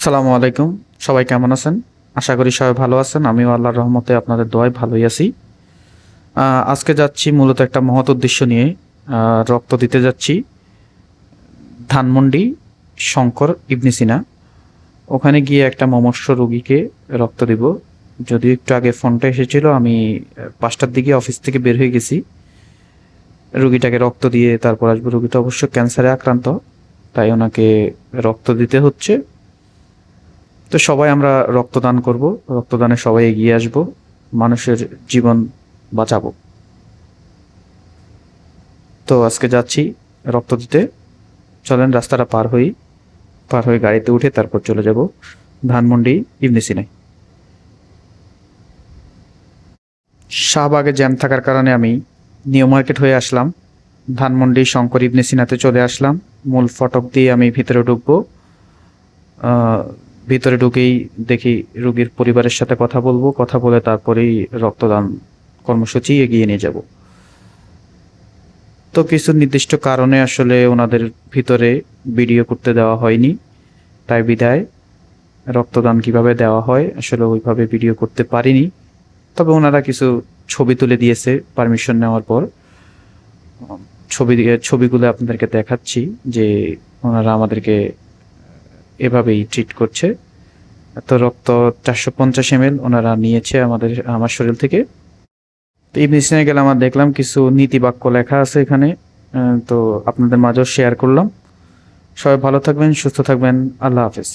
সালামু আলাইকুম। সবাই কেমন আছেন? আশা করি সবাই ভালো আছেন। আমিও আল্লাহর রহমতে আপনাদের দোয়ায় ভালোই আছি। আজকে যাচ্ছি মূলত একটা মহৎ উদ্দেশ্য নিয়ে। রক্ত দিতে যাচ্ছি ধানমন্ডি শঙ্কর ইবনে সিনা। ওখানে গিয়ে একটা মুমূর্ষু রোগীকে রক্ত দিব। যদিও একটু আগে ফোনটা এসেছিল, আমি 5টার দিকে অফিস থেকে বের হয়ে গেছি। রুগীটাকে রক্ত দিয়ে তারপর আসবো। রুগীটা অবশ্য ক্যান্সারে আক্রান্ত, তাই ওনাকে রক্ত দিতে হচ্ছে। তো সবাই আমরা রক্তদান করব, রক্তদানে সবাই এগিয়ে আসব, মানুষের জীবন বাঁচাবো। তো আজকে যাচ্ছি রক্ত দিতে। চলেন রাস্তাটা পার হয়ে গাড়িতে উঠে তারপর চলে যাব ধানমন্ডি ইবনে সিনাই। শাহবাগে জ্যাম থাকার কারণে আমি নিউ মার্কেট হয়ে আসলাম, ধানমন্ডি শঙ্কর ইবনে সিনাতে চলে আসলাম। মূল ফটক দিয়ে আমি ভিতরে ঢুকবো। আহ, ভিতরে ঢুকেই দেখি রোগীর পরিবারের সাথে কথা বলবো, কথা বলে তারপরেই রক্তদান কর্মসূচি এগিয়ে নিয়ে যাব। তো কিছু নির্দিষ্ট কারণে আসলে ওনাদের ভিতরে ভিডিও করতে দেওয়া হয়নি, তাই বিদায় রক্তদান কিভাবে দেওয়া হয় আসলে ওইভাবে ভিডিও করতে পারিনি। তবে ওনারা কিছু ছবি তুলে দিয়েছে পারমিশন নেওয়ার পর। ছবিগুলো আপনাদেরকে দেখাচ্ছি যে ওনারা আমাদেরকে এভাবেই ট্রিট করছে। তো রক্ত 450 ml ওনারা নিয়েছে আমার শরীর থেকে। তো ইবনে সিনায় গেলে আমার দেখলাম কিছু নীতি বাক্য লেখা আছে এখানে। তো আপনাদের মাঝেও শেয়ার করলাম। সবাই ভালো থাকবেন, সুস্থ থাকবেন। আল্লাহ হাফেজ।